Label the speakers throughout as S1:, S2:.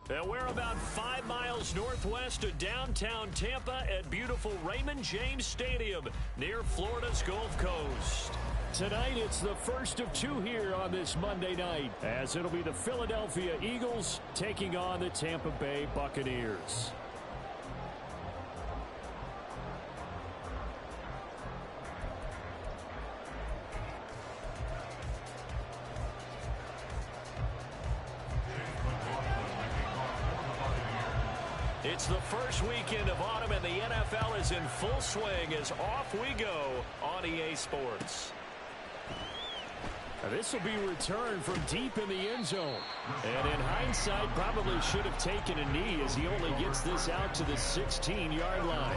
S1: And we're about 5 miles northwest of downtown Tampa at beautiful Raymond James Stadium near Florida's Gulf Coast. Tonight, it's the first of two here on this Monday night, as it'll be the Philadelphia Eagles taking on the Tampa Bay Buccaneers. It's the first weekend of autumn, and the NFL is in full swing as off we go on EA Sports. Now, this will be returned from deep in the end zone. And in hindsight, probably should have taken a knee as he only gets this out to the 16-yard line.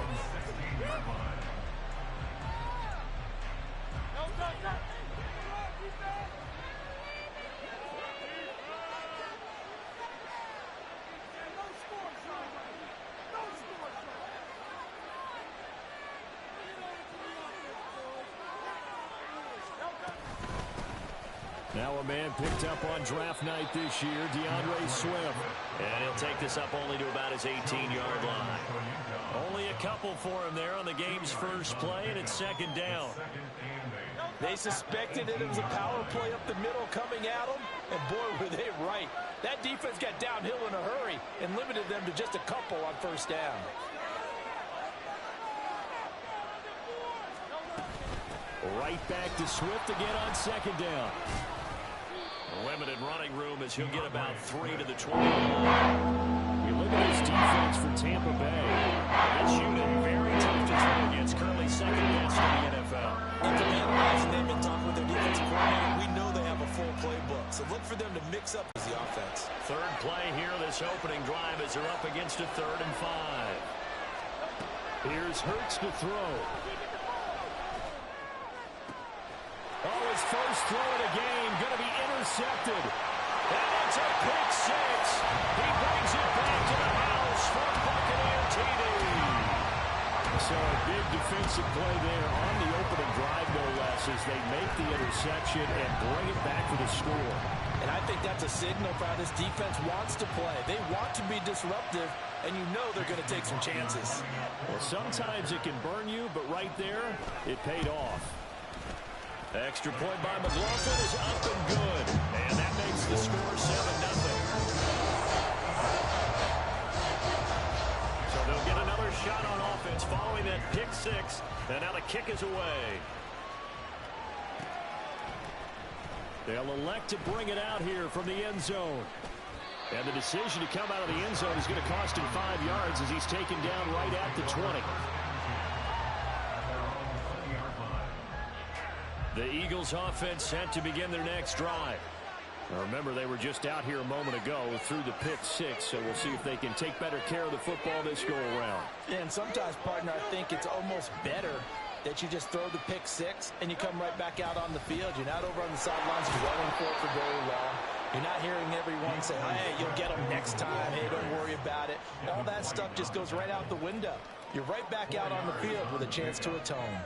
S1: Now a man picked up on draft night this year, DeAndre Swift. And he'll take this up only to about his 18-yard line. Only a couple for him there on the game's first play, and it's second down.
S2: They suspected that it was a power play up the middle coming at them, and boy, were they right. That defense got downhill in a hurry and limited them to just a couple on first down.
S1: Right back to Swift again on second down. Limited running room as he'll get about 3 to the 20. You look at this defense for Tampa Bay. This unit very tough to throw against, currently second best in the NFL.
S2: And from analyzing them and talking with their defensive coordinator, we know they have a full playbook. So look for them to mix up the offense.
S1: Third play here, this opening drive as they're up against a 3rd and 5. Here's Hurts to throw. Oh, his first throw of the game going to be intercepted. And it's a pick six. He brings it back to the house for Buccaneer TD. So a big defensive play there on the opening drive, no less, as they make the interception and bring it back for the score.
S2: And I think that's a signal for how this defense wants to play. They want to be disruptive, and you know they're going to take some chances.
S1: Well, sometimes it can burn you, but right there, it paid off. Extra point by McLaughlin is up and good. And that makes the score 7-0. So they'll get another shot on offense following that pick six. And now the kick is away. They'll elect to bring it out here from the end zone. And the decision to come out of the end zone is going to cost him 5 yards as he's taken down right at the 20. The Eagles offense set to begin their next drive. Now remember, they were just out here a moment ago through the pick six, so we'll see if they can take better care of the football this go around.
S2: And sometimes, partner, I think it's almost better that you just throw the pick six and you come right back out on the field. You're not over on the sidelines dwelling for very long. You're not hearing everyone say, hey, you'll get them next time. Hey, don't worry about it. All that stuff just goes right out the window. You're right back out on the field with a chance to atone.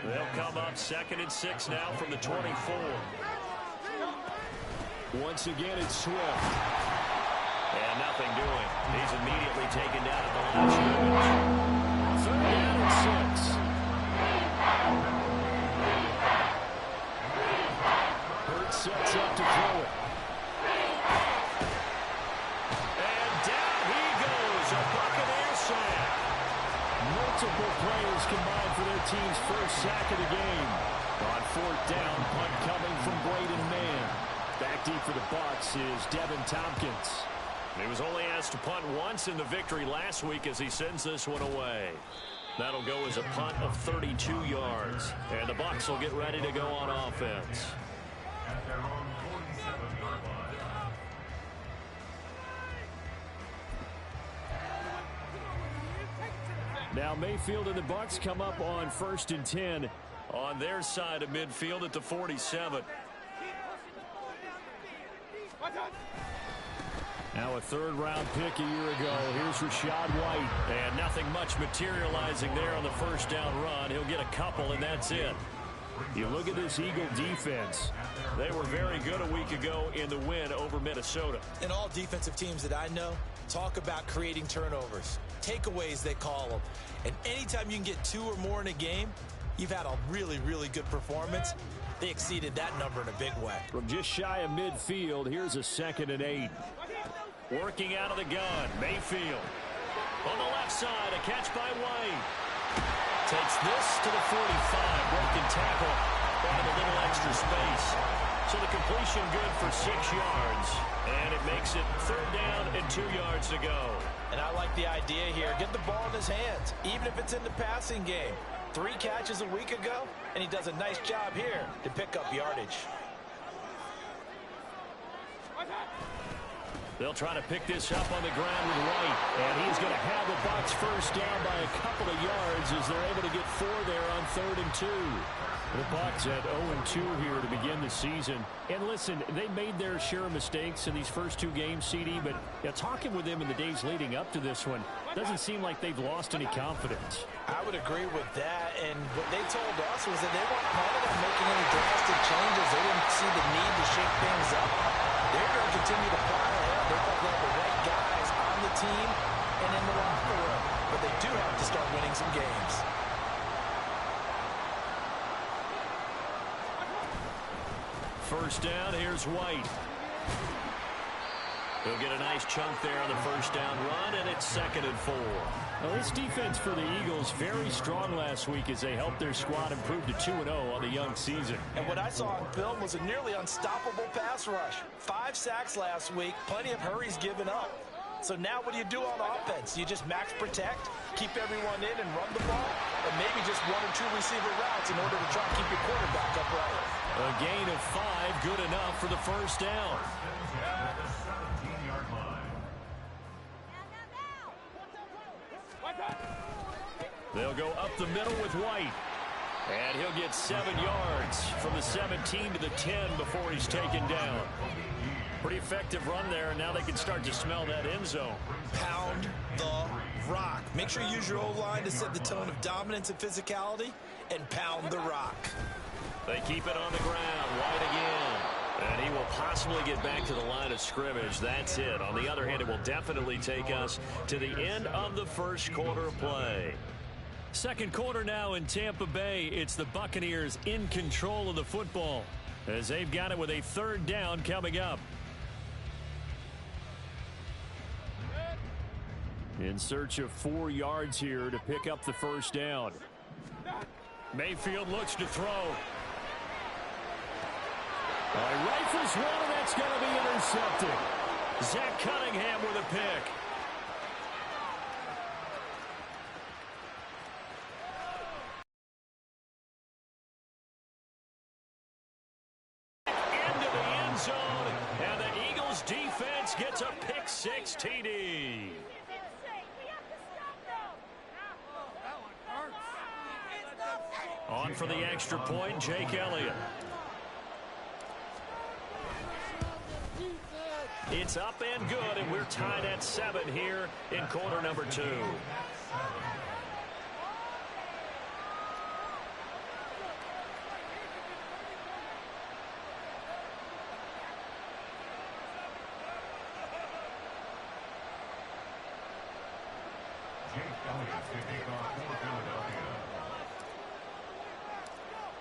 S1: They'll come up 2nd and 6 now from the 24. Once again, it's Swift. And nothing doing. He's immediately taken down at the line of scrimmage. 3rd down and 6. Hurts sets up to throw it. And down he goes. A Buccaneer sack. Multiple players combined for their team's first sack of the game. On 4th down, punt coming from Braden Mann. Back deep for the Bucs is Devin Tompkins. He was only asked to punt once in the victory last week as he sends this one away. That'll go as a punt of 32 yards. And the Bucs will get ready to go on offense. Now Mayfield and the Bucs come up on 1st and 10 on their side of midfield at the 47. Now a 3rd-round pick a year ago. Here's Rachaad White. And nothing much materializing there on the first down run. He'll get a couple, and that's it. You look at this Eagle defense. They were very good a week ago in the win over Minnesota.
S2: And all defensive teams that I know, Talk about creating turnovers. Takeaways, they call them. And anytime you can get 2 or more in a game, you've had a really, really good performance. They exceeded that number in a big way.
S1: From just shy of midfield, here's a 2nd and 8. Working out of the gun, Mayfield. On the left side, a catch by White. Takes this to the 45. Broken tackle. Wanted a little extra space. So the completion good for 6 yards. And it makes it 3rd down and 2 yards to go.
S2: And I like the idea here. Get the ball in his hands, even if it's in the passing game. 3 catches a week ago, and he does a nice job here to pick up yardage.
S1: They'll try to pick this up on the ground with White. And he's going to have the Bucs first down by a couple of yards as they're able to get 4 there on 3rd and 2. The Bucs at 0-2 here to begin the season. And listen, they made their share of mistakes in these first 2 games, CD, but talking with them in the days leading up to this one, doesn't seem like they've lost any confidence.
S2: I would agree with that, and what they told us was that they weren't planning on making any drastic changes. They didn't see the need to shake things up. They're going to continue to plow ahead. They thought they have the right guys on the team and in the locker room, but they do have to start winning some games.
S1: First down, here's White. He'll get a nice chunk there on the first down run, and it's 2nd and 4. Well, this defense for the Eagles very strong last week as they helped their squad improve to 2-0 on the young season.
S2: And what I saw on film was a nearly unstoppable pass rush. 5 sacks last week, plenty of hurries given up. So now what do you do on offense? You just max protect, keep everyone in and run the ball, or maybe just 1 or 2 receiver routes in order to try and keep your quarterback upright.
S1: A gain of 5, good enough for the first down. They'll go up the middle with White. And he'll get 7 yards from the 17 to the 10 before he's taken down. Pretty effective run there, and now they can start to smell that end zone.
S2: Pound the rock. Make sure you use your O-line to set the tone of dominance and physicality, and pound the rock.
S1: They keep it on the ground. White again. And he will possibly get back to the line of scrimmage. That's it. On the other hand, it will definitely take us to the end of the first quarter of play. Second quarter now in Tampa Bay. It's the Buccaneers in control of the football as they've got it with a 3rd down coming up. In search of 4 yards here to pick up the first down. Mayfield looks to throw. Rifles one, and that's going to be intercepted. Zach Cunningham with a pick. Into the end zone, and the Eagles defense gets a pick 6 TD. On for the extra point, Jake Elliott. It's up and good, and we're tied at 7 here in quarter number 2.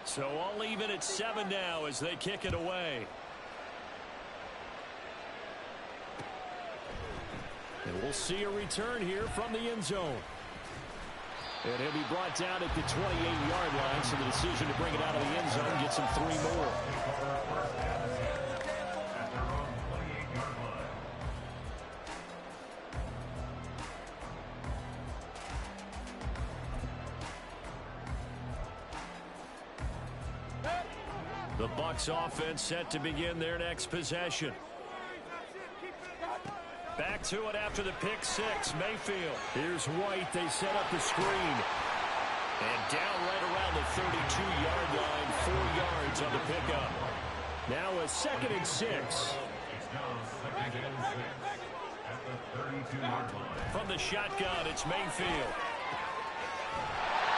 S1: So all even at 7 now as they kick it away. And we'll see a return here from the end zone. And he'll be brought down at the 28-yard line, so the decision to bring it out of the end zone gets him 3 more. The Bucs offense set to begin their next possession. Back to it after the pick 6. Mayfield. Here's White. They set up the screen. And down right around the 32-yard line. 4 yards on the pickup. Now a 2nd and 6. From the shotgun, it's Mayfield.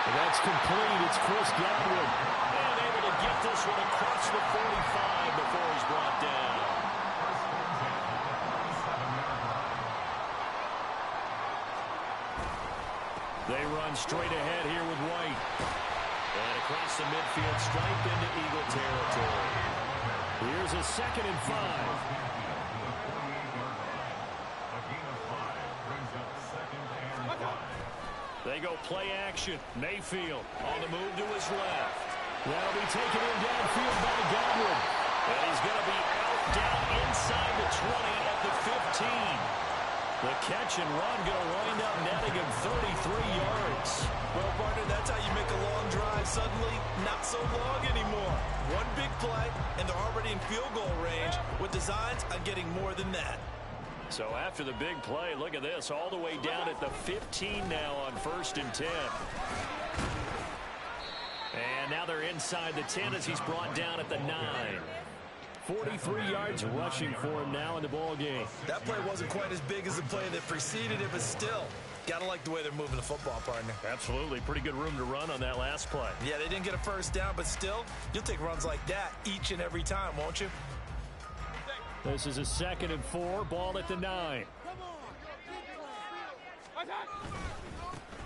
S1: And that's complete. It's Chris Godwin. And able to get this one across the 45 before he's brought down. They run straight ahead here with White. And across the midfield stripe into Eagle territory. Here's a 2nd and 5. They go play action. Mayfield on the move to his left. That'll be taken in downfield by Godwin. And he's going to be out down inside the 20 at the 15. The catch and run going to wind up netting him 33 yards.
S2: Well, partner, that's how you make a long drive suddenly not so long anymore. One big play, and they're already in field goal range with designs on getting more than that.
S1: So after the big play, look at this, all the way down at the 15 now on 1st and 10. And now they're inside the 10 as he's brought down at the 9. 43 yards rushing for him now in the ball game.
S2: That play wasn't quite as big as the play that preceded it, but still, gotta like the way they're moving the football, partner.
S1: Absolutely. Pretty good room to run on that last play.
S2: Yeah, they didn't get a first down, but still, you'll take runs like that each and every time, won't you?
S1: This is a 2nd and 4, ball at the 9.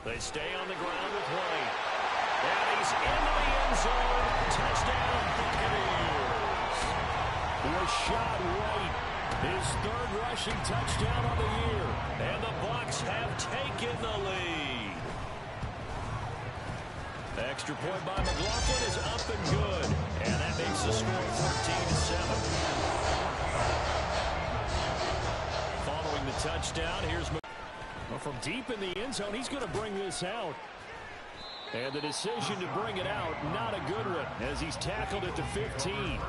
S1: They stay on the ground with White. And he's into the end zone. Touchdown, Buccaneers. Rashad White, his 3rd rushing touchdown on the year. And the Bucs have taken the lead. Extra point by McLaughlin is up and good. And that makes the score 14-7. Following the touchdown, here's from deep in the end zone. He's going to bring this out. And the decision to bring it out, not a good one, as he's tackled at the 15.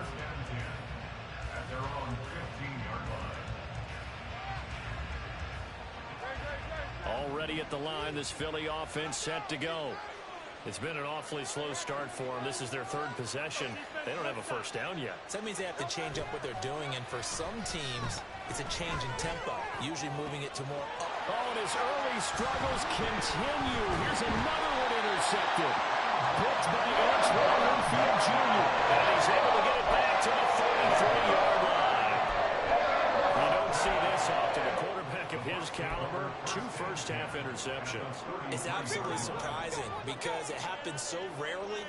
S1: Already at the line, this Philly offense set to go. It's been an awfully slow start for them. This is their 3rd possession. They don't have a first down yet.
S2: So that means they have to change up what they're doing, and for some teams, it's a change in tempo, usually moving it to more up.
S1: Oh, and his early struggles continue. Here's another one intercepted. Picked by Antoine Winfield Jr. And he's able to get it back to the 33-yard line. You don't see this often. A quarterback of his caliber, 2 first-half interceptions.
S2: It's absolutely surprising because it happens so rarely.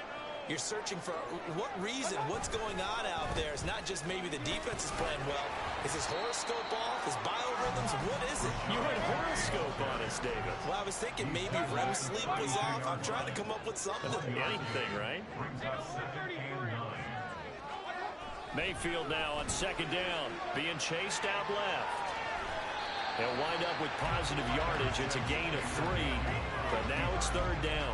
S2: You're searching for what reason, what's going on out there. It's not just maybe the defense is playing well. Is his horoscope off? His biorhythms? What is it?
S1: You had horoscope on us, David.
S2: Well, I was thinking maybe REM sleep was off. I'm trying to come up with something.
S1: Anything, right? Mayfield now on 2nd down, being chased out left. They'll wind up with positive yardage. It's a gain of 3, but now it's 3rd down.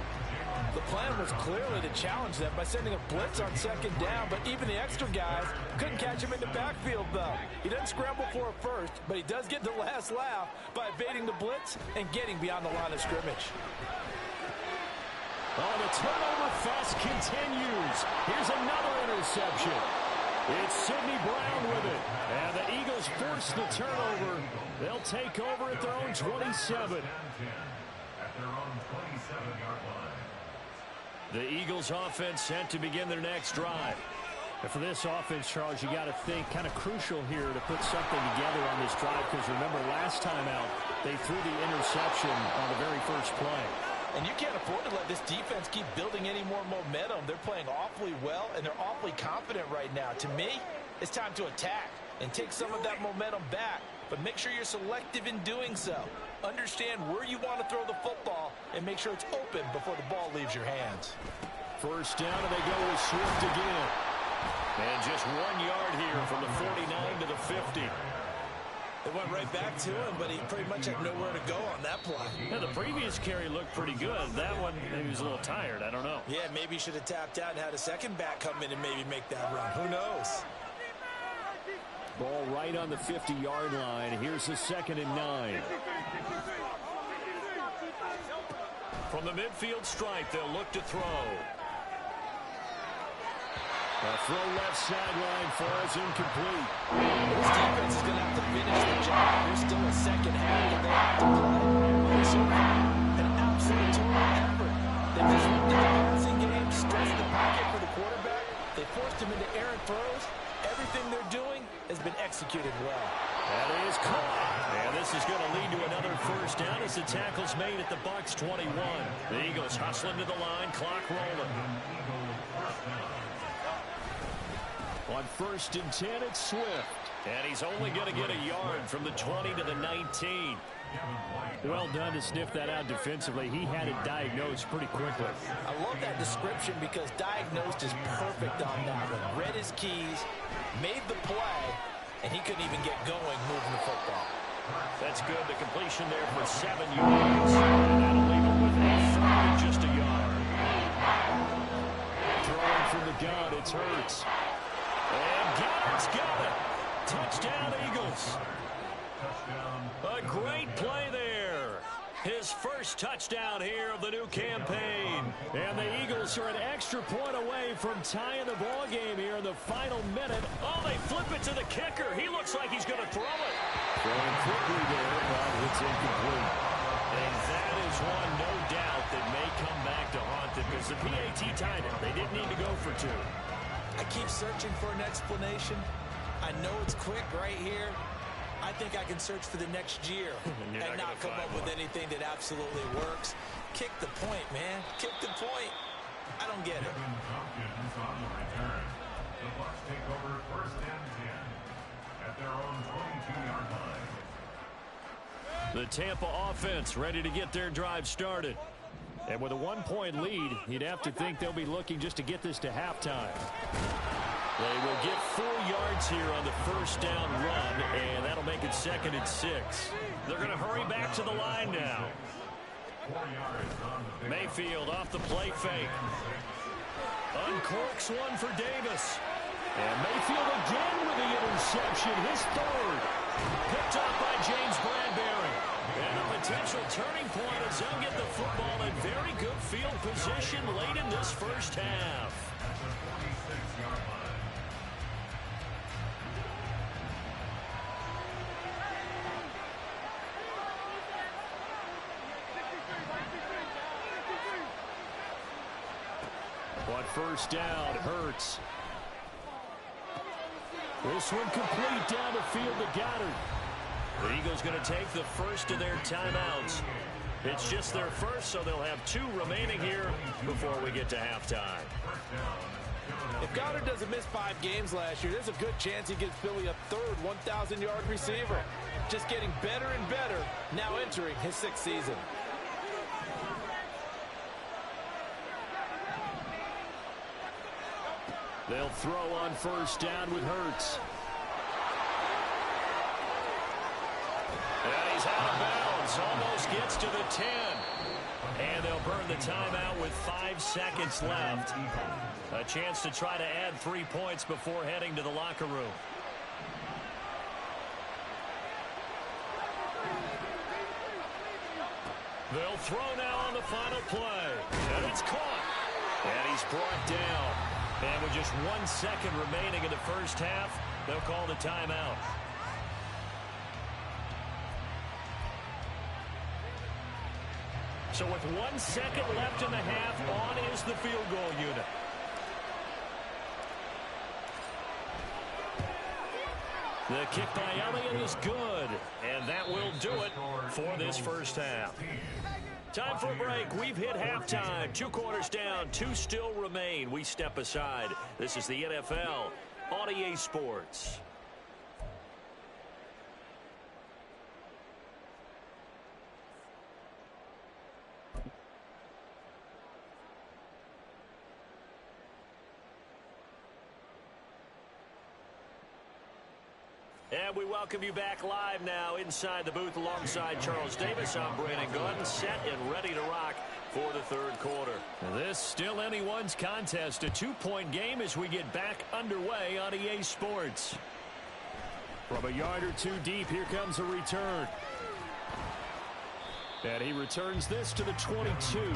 S3: The plan was clearly to challenge them by sending a blitz on 2nd down, but even the extra guys couldn't catch him in the backfield, though. He doesn't scramble for a first, but he does get the last laugh by evading the blitz and getting beyond the line of scrimmage.
S1: Oh, the turnover fest continues. Here's another interception. It's Sidney Brown with it. And the Eagles force the turnover. They'll take over at their own 27. The Eagles offense set to begin their next drive. And for this offense, Charles, you got to think kind of crucial here to put something together on this drive, because remember last time out they threw the interception on the very first play.
S3: And you can't afford to let this defense keep building any more momentum. They're playing awfully well, and they're awfully confident right now. To me, it's time to attack and take some of that momentum back. But make sure you're selective in doing so. Understand where you want to throw the football and make sure it's open before the ball leaves your hands.
S1: First down, and they go with Swift again. And just 1 yard here from the 49 to the 50.
S2: They went right back to him, but he pretty much had nowhere to go on that play.
S1: Yeah, the previous carry looked pretty good. That one, maybe he was a little tired. I don't know.
S2: Yeah, maybe he should have tapped out and had a second back come in and maybe make that run. Who knows?
S1: Ball right on the 50-yard line. Here's the 2nd and 9. From the midfield stripe, they'll look to throw. A throw left sideline falls incomplete.
S3: This defense is going to have to finish the job. There's still a second half that they have to play. So an absolute total effort. They disrupted the passing game, stretched the pocket for the quarterback. They forced him into errant throws. Everything they're doing has been executed well.
S1: That is caught. And this is going to lead to another first down as the tackle's made at the Bucs 21. The Eagles hustling to the line, clock rolling. On 1st and 10, it's Swift. And he's only going to get a yard from the 20 to the 19.
S4: Well done to sniff that out defensively. He had it diagnosed pretty quickly.
S2: I love that description because diagnosed is perfect on that one. Read his keys, made the play, and he couldn't even get going moving the football.
S1: That's good. The completion there for 7 yards. And that'll leave him with a third and just a yard. Throwing from the gun, it's Hurts. And Goddard's got it. Touchdown, Eagles. A great play there. His first touchdown here of the new campaign. And the Eagles are an extra point away from tying the ball game here in the final minute. Oh, they flip it to the kicker. He looks like he's going to throw it. Throwing quickly there, but it's incomplete. And that is one, no doubt, that may come back to haunt them because the PAT tied it. They didn't need to go for 2.
S2: I keep searching for an explanation. I know it's quick right here. I think I can search for the next year and not come up with anything that absolutely works. Kick the point, man. Kick the point. I don't get it.
S5: The Bucs take over 1st and 10 at their own 22-yard line.
S1: The Tampa offense ready to get their drive started. And with a 1-point lead, you'd have to think they'll be looking just to get this to halftime. They will get 4 yards here on the first down run, and that'll make it 2nd and 6. They're going to hurry back to the line now. Mayfield off the play fake. Uncorks one for Davis. And Mayfield again with the interception, his 3rd. Picked up by James Bradbury. And a potential turning point as they'll get the football in very good field position late in this first half. On 1st down, Hurts. This one complete down the field to Goddard. The Eagles going to take the first of their timeouts. It's just their first, so they'll have 2 remaining here before we get to halftime.
S2: If Goddard doesn't miss 5 games last year, there's a good chance he gives Philly a 3rd 1,000-yard receiver. Just getting better and better, now entering his 6th season.
S1: They'll throw on 1st down with Hurts. And he's out of bounds. Almost gets to the 10. And they'll burn the timeout with 5 seconds left. A chance to try to add 3 points before heading to the locker room. They'll throw now on the final play. And it's caught. And he's brought down. And with just 1 second remaining in the first half, they'll call the timeout. So with 1 second left in the half, on is the field goal unit. The kick by Elliott is good, and that will do it for this first half. Time for a break. We've hit halftime. 2 quarters down, 2 still remain. We step aside. This is the NFL on EA Sports. And we welcome you back live now inside the booth alongside Charles Davis. I'm Brandon Gordon, set and ready to rock for the 3rd quarter. This still anyone's contest, a 2-point game as we get back underway on EA Sports. From a yard or 2 deep, here comes a return. And he returns this to the 22.
S5: The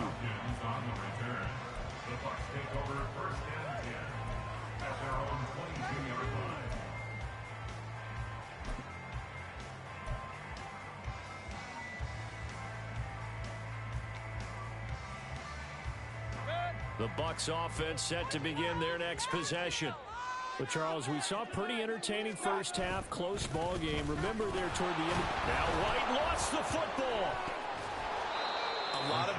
S5: Bucs take over 1st and 10 at their own 22-yard line.
S1: The Bucs offense set to begin their next possession.
S4: But, Charles, we saw a pretty entertaining first half, close ball game. Remember there toward the end.
S1: Now White lost the football.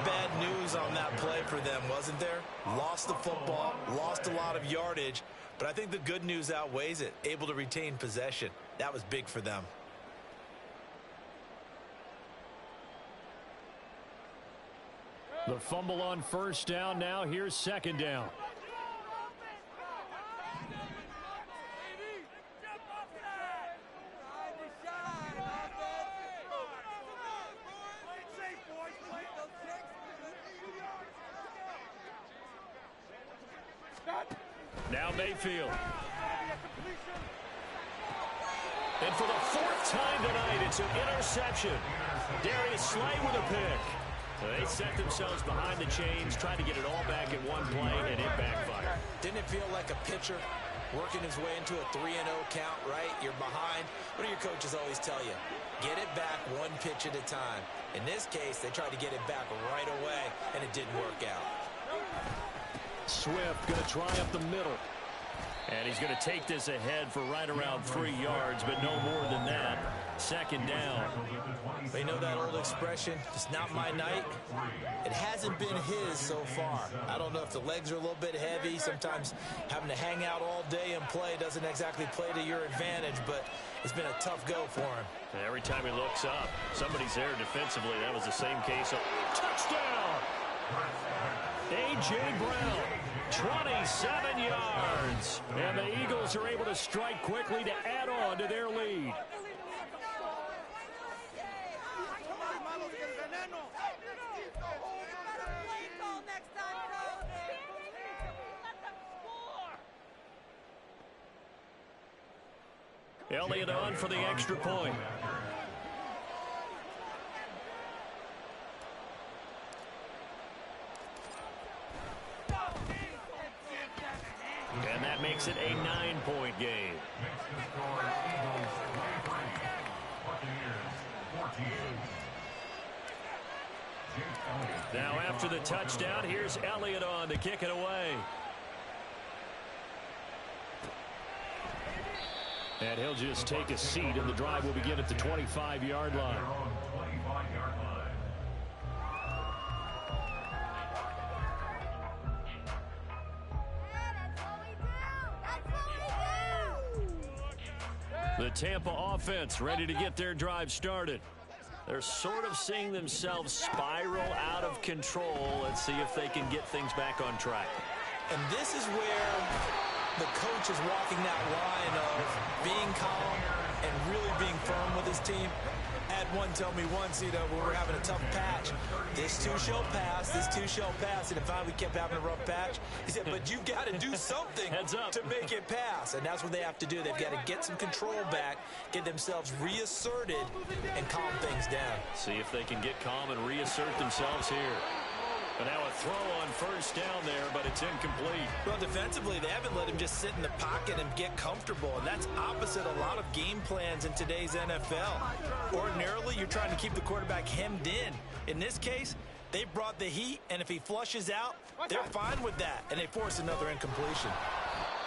S2: bad news on that play for them, wasn't there? Lost the football, lost a lot of yardage, but I think the good news outweighs it. Able to retain possession. That was big for them.
S4: The fumble on first down. Now here's second down. Now Mayfield. And for the fourth time tonight, it's an interception. Darius Slay with a pick. They set themselves behind the chains, trying to get it all back in one play, and it backfired.
S2: Didn't it feel like a pitcher working his way into a 3-0 count, right? You're behind. What do your coaches always tell you? Get it back one pitch at a time. In this case, they tried to get it back right away, and it didn't work out.
S4: Swift going to try up the middle. And he's going to take this ahead for right around 3 yards, but no more than that. Second down.
S2: You know that old expression, it's not my night? It hasn't been his so far. I don't know if the legs are a little bit heavy. Sometimes having to hang out all day and play doesn't exactly play to your advantage, but it's been a tough go for him.
S4: And every time he looks up, somebody's there defensively. That was the same case. Touchdown! A.J. Brown, 27 yards. And the Eagles are able to strike quickly to add on to their lead. Elliott on for the extra point. And that makes it a 9-point game. Now after the touchdown, here's Elliott on to kick it away. And he'll just take a seat, and the drive will begin at the 25-yard line. The Tampa offense ready to get their drive started. They're sort of seeing themselves spiral out of control. Let's see if they can get things back on track.
S2: And this is where the coach is walking that line of being calm and really being firm with his team. Had one tell me once, when we're having a tough patch, this too shall pass, this too shall pass. And if we kept having a rough patch, he said, but you've got to do something to make it pass. And that's what they have to do. They've got to get some control back, get themselves reasserted, and calm things down.
S4: See if they can get calm and reassert themselves here. But now a throw on first down there, but it's incomplete.
S2: Well, defensively, they haven't let him just sit in the pocket and get comfortable, and that's opposite a lot of game plans in today's NFL. Ordinarily, you're trying to keep the quarterback hemmed in. In this case, they brought the heat, and if he flushes out, they're fine with that, and they force another incompletion.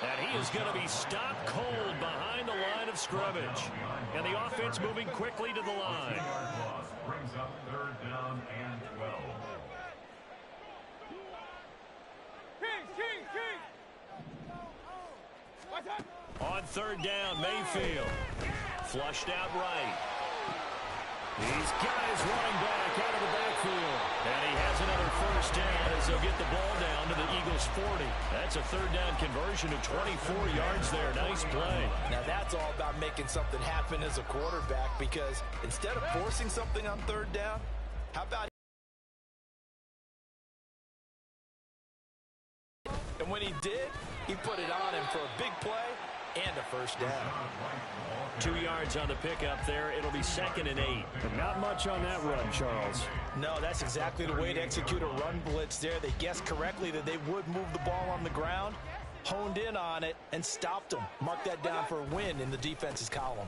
S4: And he is going to be stopped cold behind the line of scrimmage. And the offense moving quickly to the line.
S5: Brings up third down and 12.
S4: On third down, Mayfield. Flushed out right. He's got his running back out of the backfield. And he has another first down as they'll get the ball down to the Eagles' 40. That's a third down conversion of 24 yards there. Nice play.
S2: Now that's all about making something happen as a quarterback, because instead of forcing something on third down, how about... And when he did, he put it on him for a big play and a first down.
S4: 2 yards on the pickup there. It'll be 2nd and 8.
S1: But not much on that run, Charles.
S2: No, that's exactly the way to execute a run blitz there. They guessed correctly that they would move the ball on the ground, honed in on it, and stopped them. Mark that down for a win in the defense's column.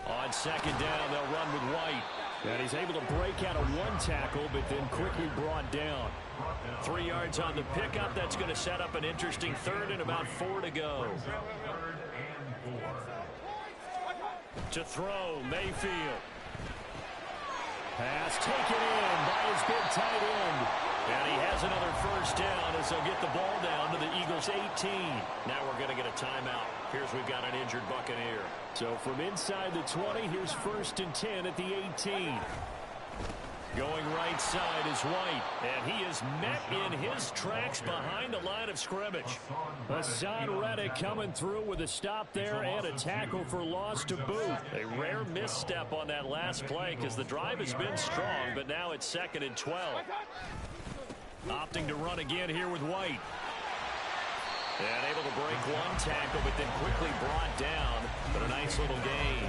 S4: On second down, they'll run with White.
S1: And he's able to break out of one tackle, but then quickly brought down.
S4: 3 yards on the pickup. That's going to set up an interesting third and about 4 to go. To throw, Mayfield. Pass taken in by
S1: goes big tight end. And he has another first down as they'll get the ball down to the Eagles' 18. Now we're going to get a timeout. Here's we've got an injured Buccaneer. So from inside the 20, here's 1st and 10 at the 18. Going right side is White, and he is met in his tracks behind the line of scrimmage. Hassan Reddick coming through with a stop there and a tackle for loss to boot. A rare misstep on that last play because the drive has been strong, but now it's 2nd and 12. Opting to run again here with White. And able to break one tackle, but then quickly brought down. But a nice little gain.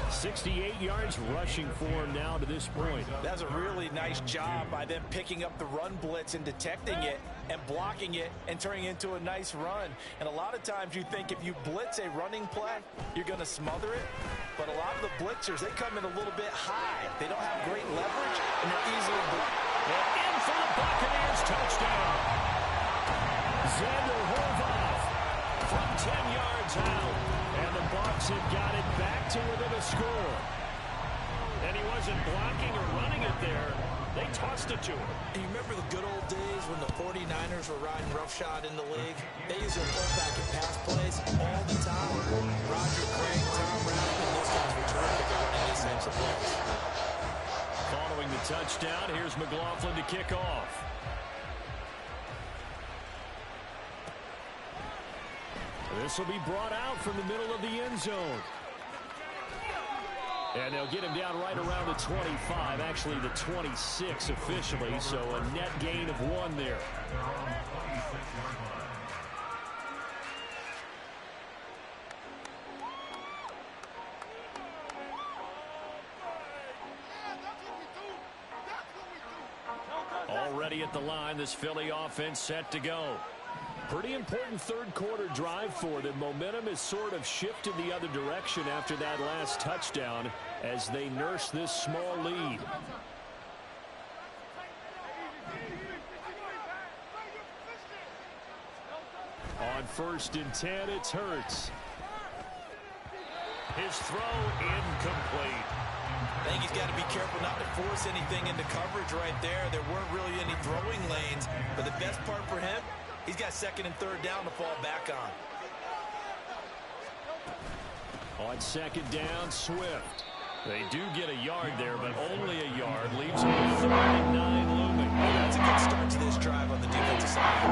S1: 68 yards rushing for him now to this point.
S2: That's a really nice job by them picking up the run blitz and detecting it and blocking it and turning it into a nice run. And a lot of times you think if you blitz a running play, you're going to smother it. But a lot of the blitzers, they come in a little bit high. They don't have great leverage, and they're easily blocked.
S1: In for the Buccaneers, touchdown. Xander Horvath from 10 yards out. And the Bucs have got it back to within a score. And he wasn't blocking or running it there. They tossed it to him.
S2: You remember the good old days when the 49ers were riding roughshod in the league? They used their fullback and pass plays all the time. Roger Craig, Tom Rathman, those guys were terrific at running these types of plays.
S1: Following the touchdown, here's McLaughlin to kick off. This will be brought out from the middle of the end zone. And they'll get him down right around the 25, actually the 26 officially, so a net gain of 1 there. Already at the line, this Philly offense set to go. Pretty important third quarter drive for them. Momentum has sort of shifted the other direction after that last touchdown as they nurse this small lead. On 1st and 10, it's Hurts. His throw incomplete.
S2: I think he's got to be careful not to force anything into coverage right there. There weren't really any throwing lanes, but the best part for him, he's got 2nd and 3rd down to fall back on.
S1: On 2nd down, Swift. They do get a yard there, but only a yard. Leaves them with 3rd and 9 looming.
S2: That's a good start to this drive on the defensive side.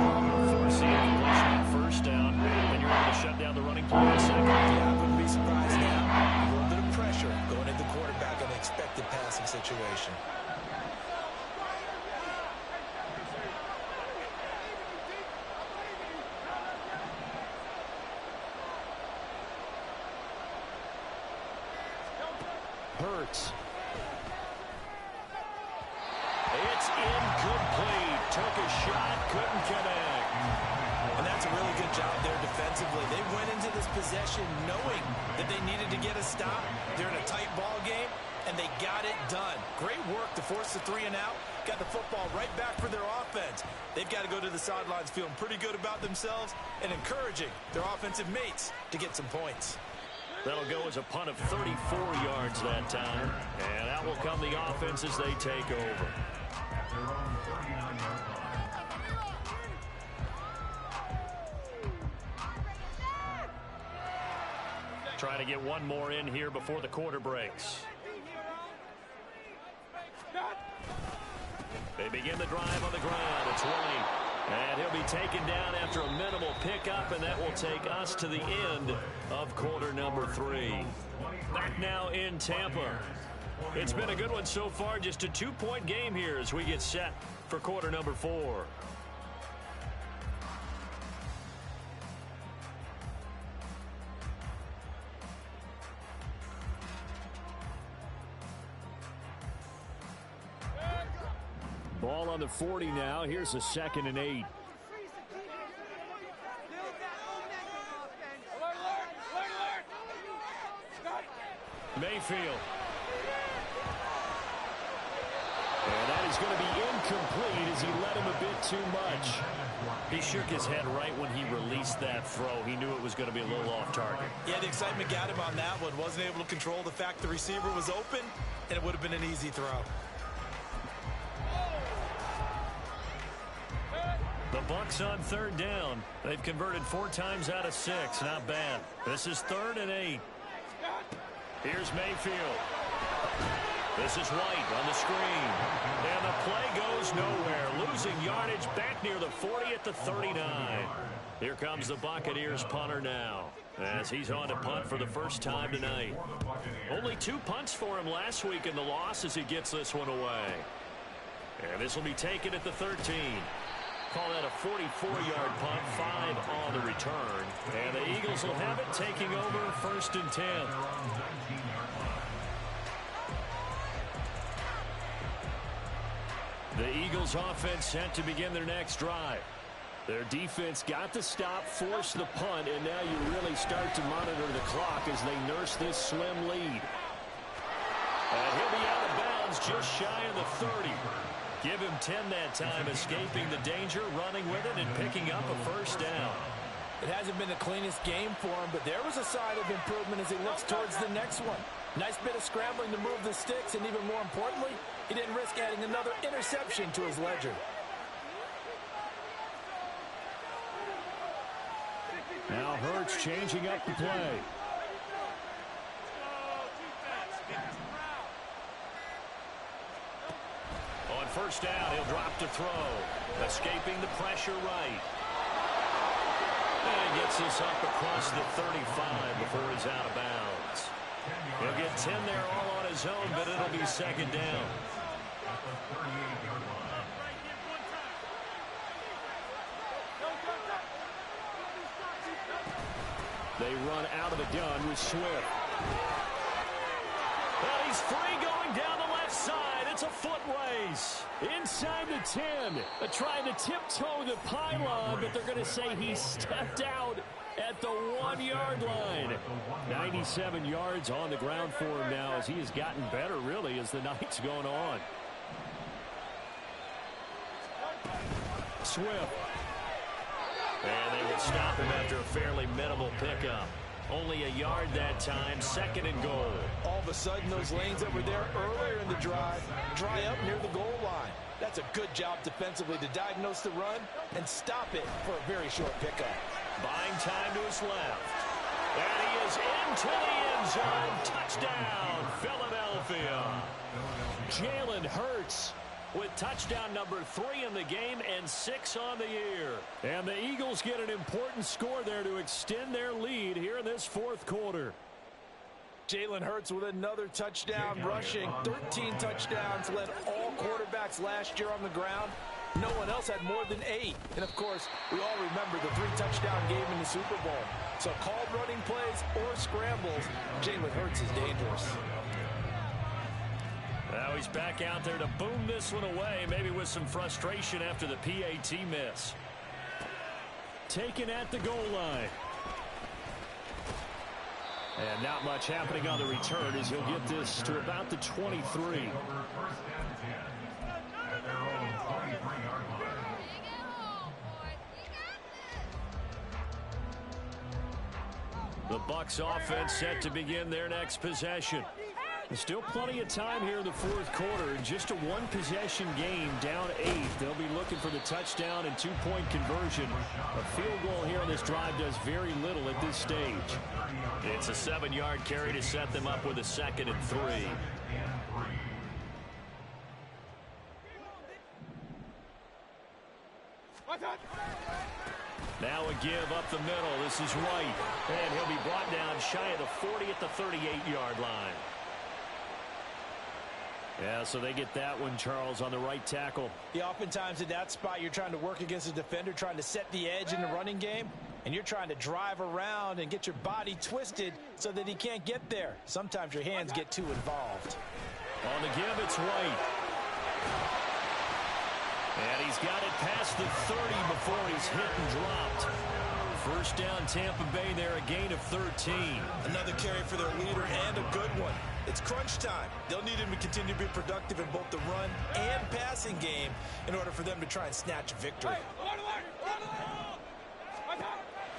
S1: Forcing a completion on 1st down, and you're able to shut down the running play on 2nd.
S2: Yeah, I wouldn't be surprised now. A little bit of pressure going into the quarterback on an expected passing situation.
S1: Hurts. It's incomplete. Took a shot, couldn't connect.
S2: And that's a really good job there defensively. They went into this possession knowing that they needed to get a stop. They're in a tight ball game, and they got it done. Great work to force the 3 and out. Got the football right back for their offense. They've got to go to the sidelines feeling pretty good about themselves and encouraging their offensive mates to get some points.
S1: That'll go as a punt of 34 yards that time. And out will come the offense as they take over. Trying to get one more in here before the quarter breaks. They begin the drive on the ground. It's White. And he'll be taken down after a minimal pickup, and that will take us to the end of quarter number 3. Back now in Tampa. It's been a good one so far. Just a 2-point game here as we get set for quarter number 4. Ball on the 40 now. Here's a 2nd and 8. Mayfield. And that is going to be incomplete as he led him a bit too much. He shook his head right when he released that throw. He knew it was going to be a little off target.
S2: Yeah, the excitement got him on that one. Wasn't able to control the fact the receiver was open, and it would have been an easy throw.
S4: Bucs on third down. They've converted 4 times out of 6. Not bad. This is 3rd and 8. Here's Mayfield. This is White on the screen. And the play goes nowhere. Losing yardage back near the 40 at the 39. Here comes the Buccaneers punter now, as he's on to punt for the first time tonight. Only 2 punts for him last week in the loss as he gets this one away. And this will be taken at the 13. Call that a 44-yard punt, 5 on the return. And the Eagles will have it, taking over 1st and 10. The Eagles offense set to begin their next drive. Their defense got the stop, forced the punt, and now you really start to monitor the clock as they nurse this slim lead. And he'll be out of bounds just shy of the 30. Give him 10 that time, escaping the danger, running with it, and picking up a 1st down.
S2: It hasn't been the cleanest game for him, but there was a sign of improvement as he looks towards the next one. Nice bit of scrambling to move the sticks, and even more importantly, he didn't risk adding another interception to his ledger.
S1: Now Hurts changing up the play.
S4: On 1st down, he'll drop to throw. Escaping the pressure right. And he gets this up across the 35 before he's out of bounds. He'll get 10 there all on his own, but it'll be 2nd down.
S1: They run out of the gun with Swift.
S4: And he's free going down the left side. It's a foot race.
S1: Inside the 10. Trying to tiptoe the pylon, but they're going to say he stepped out at the 1-yard line. 97 yards on the ground for him now as he has gotten better, really, as the night's gone on. Swift.
S4: And they will stop him after a fairly minimal pickup. Only a yard that time, 2nd and goal.
S2: All of a sudden, those lanes that were there earlier in the drive dry up near the goal line. That's a good job defensively to diagnose the run and stop it for a very short pickup.
S4: Buying time to his left. And he is into the end zone. Touchdown, Philadelphia.
S1: Jalen Hurts
S4: with touchdown number 3 in the game and 6 on the year.
S1: And the Eagles get an important score there to extend their lead here in this 4th quarter.
S2: Jalen Hurts with another touchdown rushing. 13 touchdowns, led all quarterbacks last year on the ground. No one else had more than 8. And, of course, we all remember the 3-touchdown game in the Super Bowl. So called running plays or scrambles, Jalen Hurts is dangerous.
S4: Now he's back out there to boom this one away, maybe with some frustration after the PAT miss.
S1: Taken at the goal line. And not much happening on the return as he'll get this to about the 23.
S4: The Bucs offense set to begin their next possession.
S1: There's still plenty of time here in the 4th quarter. In just a 1-possession game, down 8. They'll be looking for the touchdown and 2-point conversion. A field goal here on this drive does very little at this stage.
S4: It's a 7-yard carry to set them up with a 2nd and 3.
S1: Now a give up the middle. This is White.
S4: And he'll be brought down shy of the 40 at the 38-yard line.
S1: Yeah, so they get that one, Charles, on the right tackle.
S2: Yeah, oftentimes in that spot, you're trying to work against a defender, trying to set the edge in the running game, and you're trying to drive around and get your body twisted so that he can't get there. Sometimes your hands get too involved.
S1: On the give, it's White.
S4: And he's got it past the 30 before he's hit and dropped.
S1: First down, Tampa Bay there, a gain of 13.
S2: Another carry for their leader and a good one. It's crunch time. They'll need him to continue to be productive in both the run and passing game in order for them to try and snatch a victory.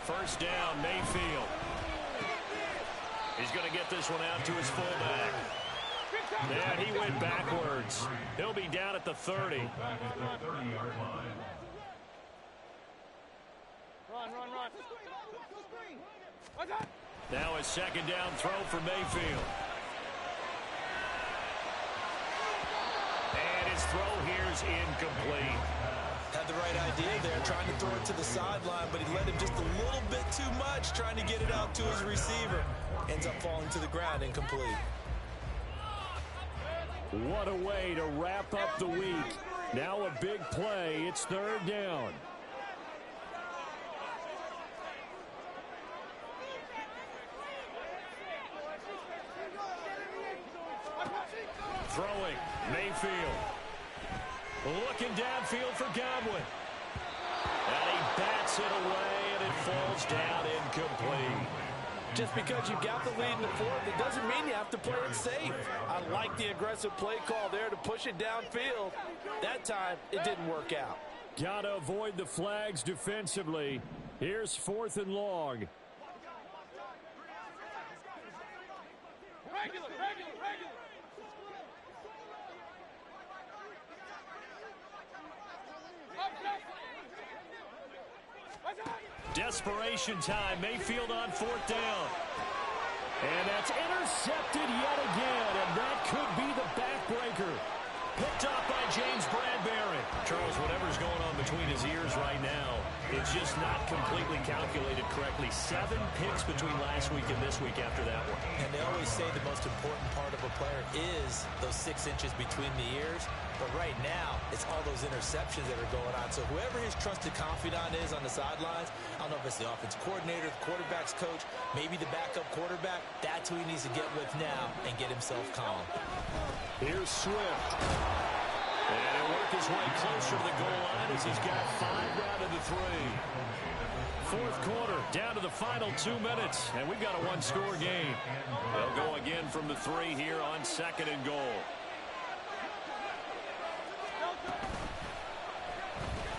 S4: First down, Mayfield. He's going to get this one out to his fullback. And he went backwards. He'll be down at the 30. Now a second down throw for Mayfield. And his throw here is incomplete.
S2: Had the right idea there, trying to throw it to the sideline, but he let him just a little bit too much, trying to get it out to his receiver. Ends up falling to the ground, incomplete.
S4: What a way to wrap up the week. Now a big play. It's third down. Throwing, Mayfield. Looking downfield for Godwin. And he bats it away, and it falls down incomplete.
S3: Just because you've got the lead in the fourth, it doesn't mean you have to play it safe. I like the aggressive play call there to push it downfield. That time, it didn't work out.
S4: Got to avoid the flags defensively. Here's 4th and long.
S6: Regular.
S4: Desperation time. Mayfield on 4th down. And that's intercepted yet again. And that could be the backbreaker. Picked up by James Bradbury. Charles, whatever's going on between his ears right now, it's just not completely calculated correctly. 7 picks between last week and this week after that one.
S2: And they always say the most important part of a player is those 6 inches between the ears. But right now, it's all those interceptions that are going on. So whoever his trusted confidant is on the sidelines, I don't know if it's the offense coordinator, the quarterback's coach, maybe the backup quarterback, that's who he needs to get with now and get himself calm.
S4: Here's Swift. And he'll work his way closer to the goal line as he's got 5 down to the 3. 4th quarter, down to the final 2 minutes, and we've got a 1-score game. They'll go again from the 3 here on 2nd and goal.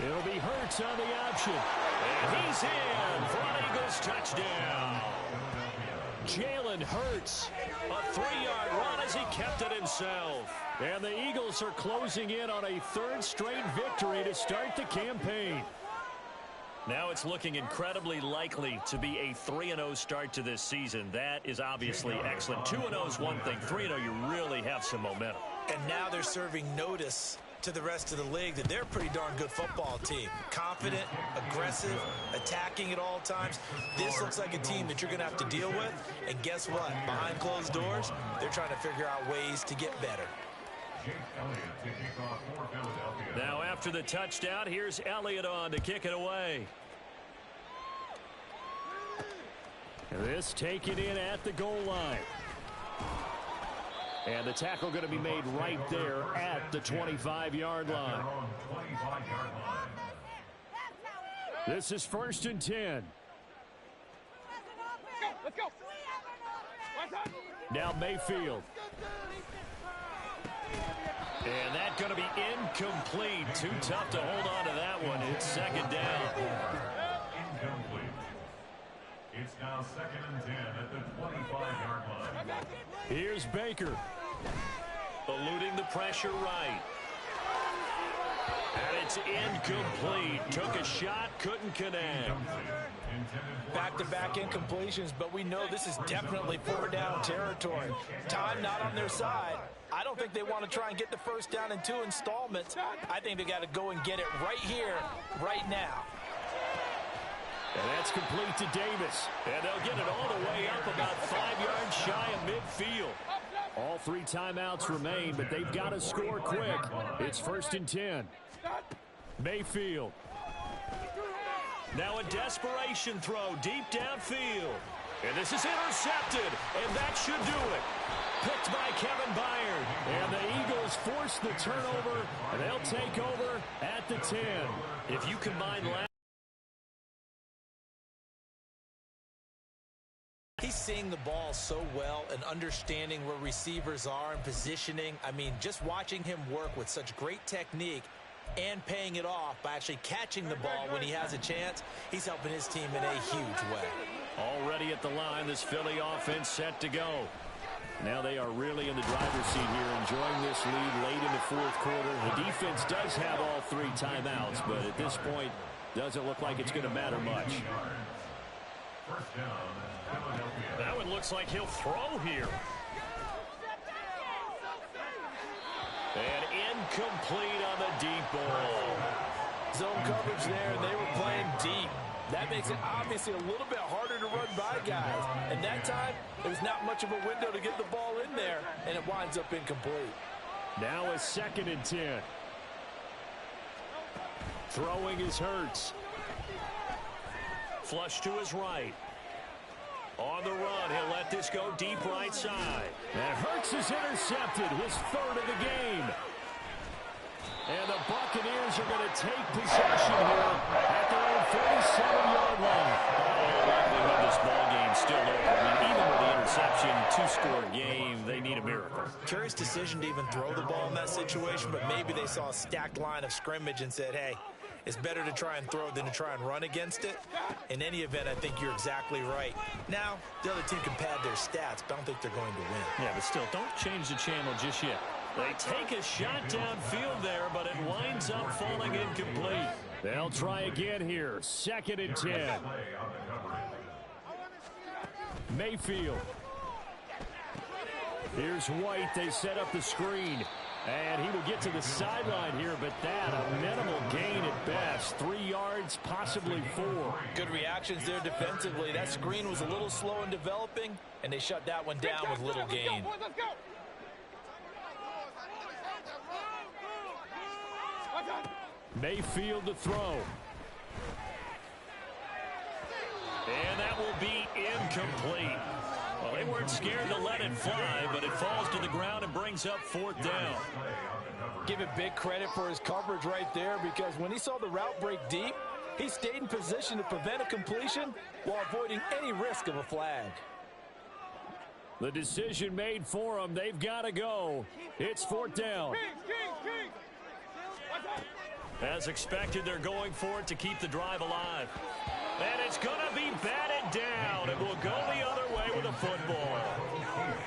S4: It'll be Hurts on the option. And he's in for an Eagles touchdown. Jalen Hurts, a 3-yard run as he kept it himself. And the Eagles are closing in on a 3rd straight victory to start the campaign. Now it's looking incredibly likely to be a 3-0 start to this season. That is obviously excellent. 2-0 is one thing. 3-0, you really have some momentum.
S2: And now they're serving notice to the rest of the league that they're a pretty darn good football team. Confident, aggressive, attacking at all times. This looks like a team that you're going to have to deal with. And guess what? Behind closed doors, they're trying to figure out ways to get better.
S4: Now after the touchdown, here's Elliott on to kick it away. This taken in at the goal line. And the tackle going to be made right there at the 25-yard line. This is 1st and 10.
S6: Let's go.
S4: Now Mayfield. And that's going to be incomplete. Too tough to hold on to that one. It's 2nd down.
S5: Incomplete. It's now 2nd and 10 at the 25-yard line.
S4: Here's Baker. Eluding the pressure right. And it's incomplete. Took a shot, couldn't connect.
S3: Back-to-back incompletions, but we know this is definitely 4-down territory. Time not on their side. I don't think they want to try and get the 1st down in 2 installments. I think they got to go and get it right here, right now.
S4: And that's complete to Davis. And they'll get it all the way up about 5 yards shy of midfield. All 3 timeouts remain, but they've got to score quick. It's 1st and 10. Mayfield. Now a desperation throw deep downfield. And this is intercepted, and that should do it. Picked by Kevin Byard. And the Eagles force the turnover, and they'll take over at the 10. If you combine last...
S2: He's seeing the ball so well and understanding where receivers are and positioning. I mean, just watching him work with such great technique and paying it off by actually catching the ball when he has a chance, he's helping his team in a huge way.
S4: Already at the line, this Philly offense set to go. Now they are really in the driver's seat here, enjoying this lead late in the 4th quarter. The defense does have all 3 timeouts, but at this point,
S1: Doesn't look like it's going to matter much.
S5: First down, Philadelphia.
S4: That one looks like he'll throw here. And incomplete on the deep ball.
S2: Zone coverage there, and they were playing deep. That makes it obviously a little bit harder to run by guys. And that time, there's not much of a window to get the ball in there, and it winds up incomplete.
S1: Now a 2nd and 10. Throwing is Hurts.
S4: Flush to his right. On the run, he'll let this go deep right side.
S1: And Hurts is intercepted, his 3rd of the game. And the Buccaneers are going to take possession here at their own 47-yard line.
S4: Likelihood this ball game's still over. I mean, even with the interception, 2-score game, they need a miracle.
S2: Curious decision to even throw the ball in that situation, but maybe they saw a stacked line of scrimmage and said, hey, it's better to try and throw than to try and run against it. In any event, I think you're exactly right. Now, the other team can pad their stats, but I don't think they're going to win.
S4: Yeah, but still, don't change the channel just yet. They take a shot downfield there, but it winds up falling incomplete.
S1: They'll try again here. 2nd and 10. Mayfield. Here's White. They set up the screen. And he will get to the sideline here, but that a minimal gain at best. 3 yards, possibly 4.
S2: Good reactions there defensively. That screen was a little slow in developing, and they shut that one down with little gain.
S1: Mayfield to throw.
S4: And that will be incomplete. Well, they weren't scared to let it fly, but it falls to the ground and brings up 4th down.
S2: Give it big credit for his coverage right there, because when he saw the route break deep, he stayed in position to prevent a completion while avoiding any risk of a flag.
S1: The decision made for them. They've got to go. It's 4th down.
S4: As expected, they're going for it to keep the drive alive. And it's going to be batted down. It will go the other way with a football.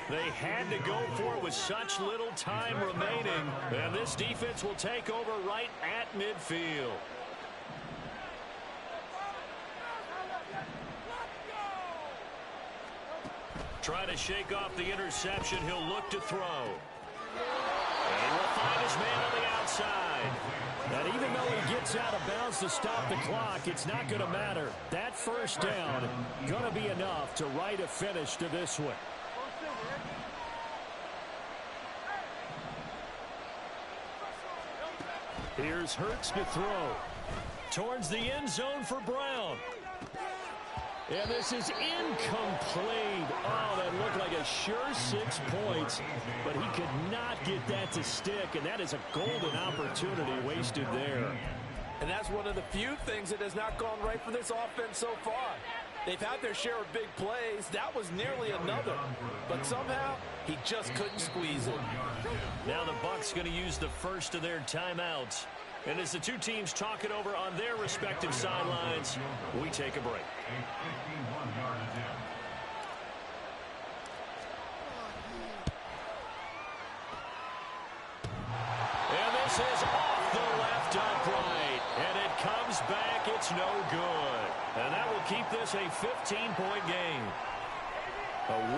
S4: They had to go for it with such little time remaining. And this defense will take over right at midfield. Trying to shake off the interception. He'll look to throw. And he will find his man on the outside.
S1: And even though he gets out of bounds to stop the clock, it's not going to matter. That 1st down going to be enough to write a finish to this one. Here's Hurts to throw. Towards the end zone for Brown. And this is incomplete. Oh, that looked like a sure 6 points, but he could not get that to stick, and that is a golden opportunity wasted there.
S2: And that's one of the few things that has not gone right for this offense so far. They've had their share of big plays. That was nearly another, but somehow he just couldn't squeeze it.
S4: Now the Bucs going to use the first of their timeouts. And as the two teams talk it over on their respective sidelines, we take a break. And this is off the left upright. And it comes back. It's no good. And that will keep this a 15-point game.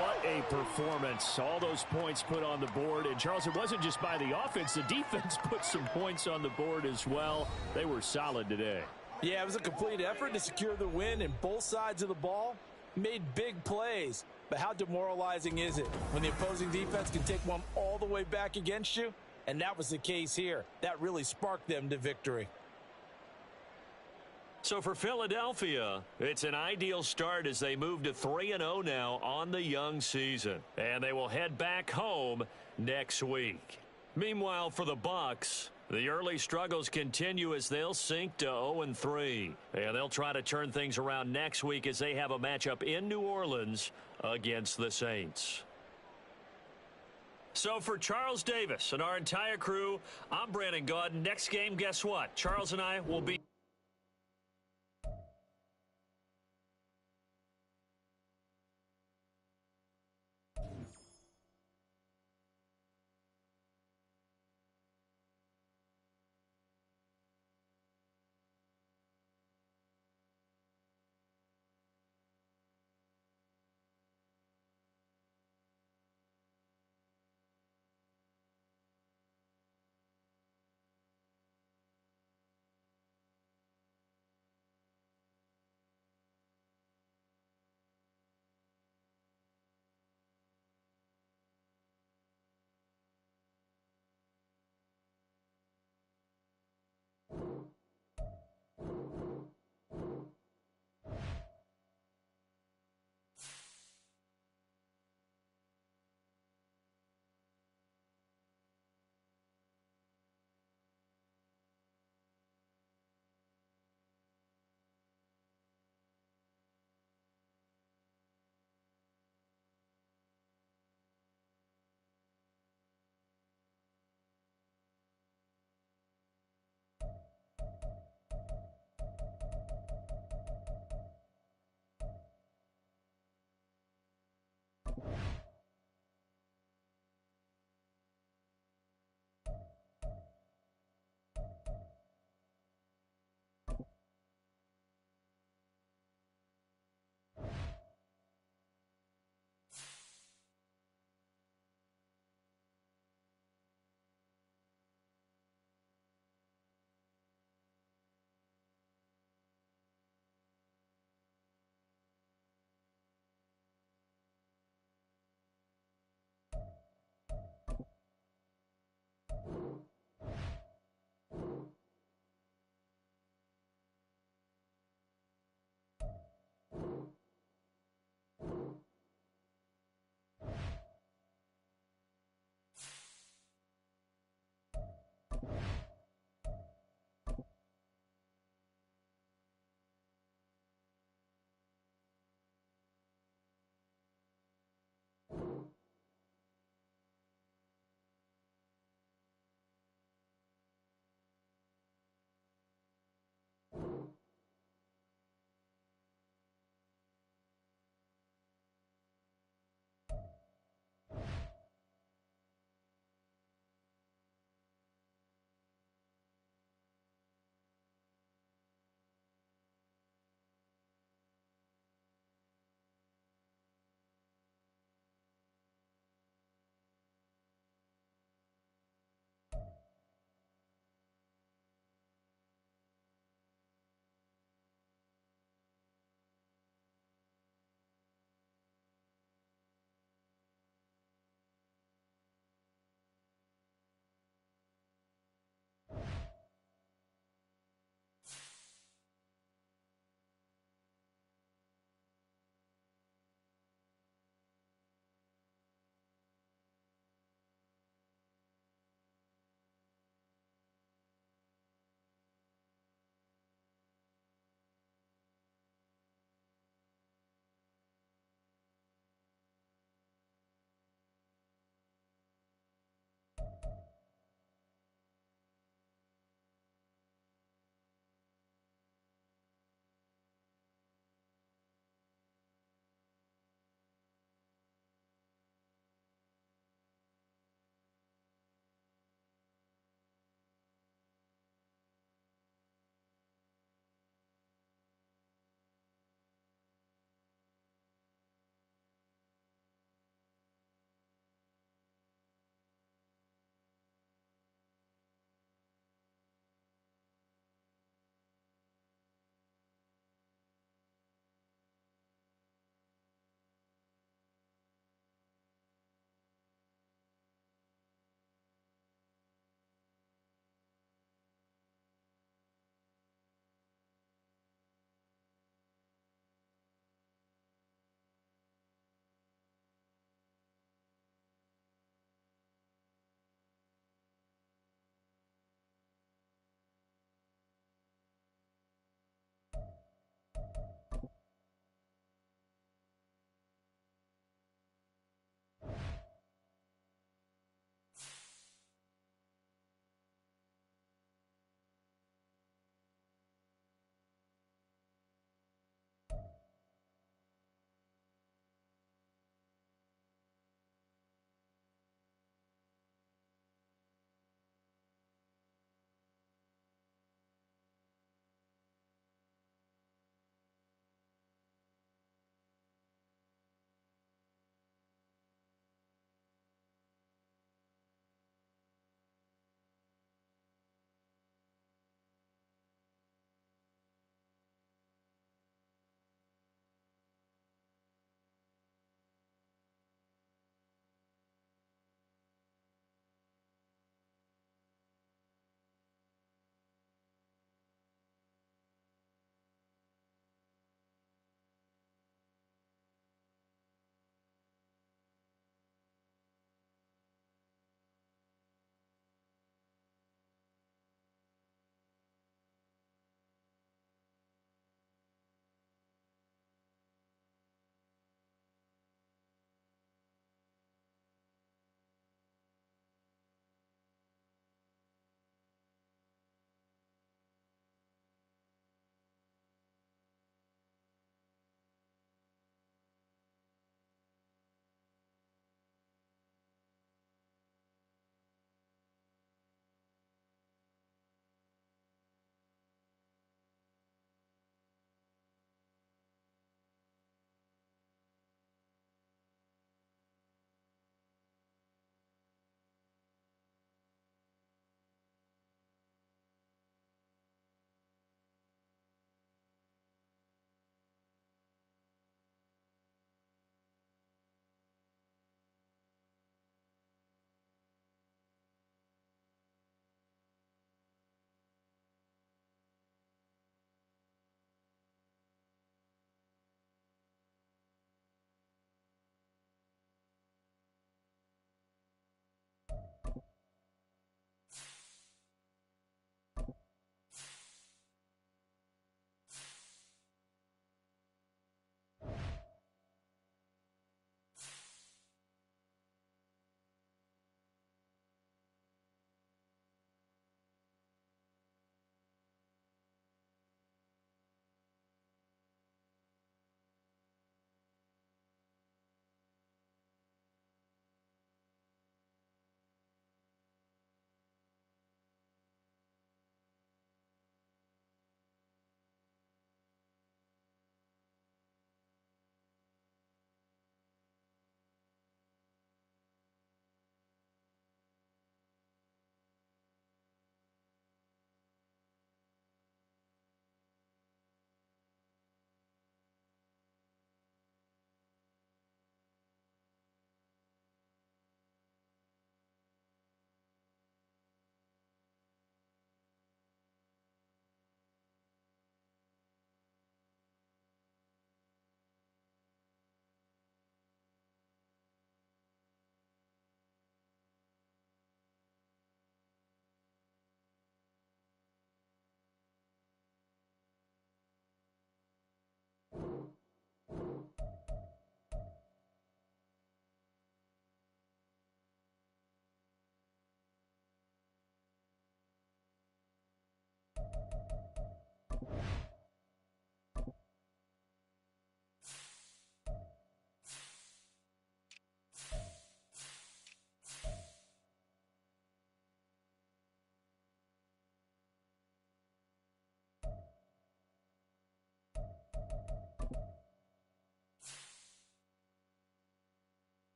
S1: What a performance. All those points put on the board. And, Charles, it wasn't just by the offense. The defense put some points on the board as well. They were solid today.
S2: Yeah, it was a complete effort to secure the win, and both sides of the ball made big plays. But how demoralizing is it when the opposing defense can take one all the way back against you? And that was the case here. That really sparked them to victory.
S4: So for Philadelphia, it's an ideal start as they move to 3-0 now on the young season. And they will head back home next week. Meanwhile, for the Bucs, the early struggles continue as they'll sink to 0-3. And they'll try to turn things around next week as they have a matchup in New Orleans against the Saints. So for Charles Davis and our entire crew, I'm Brandon Gaudin. Next game, guess what? Charles and I will be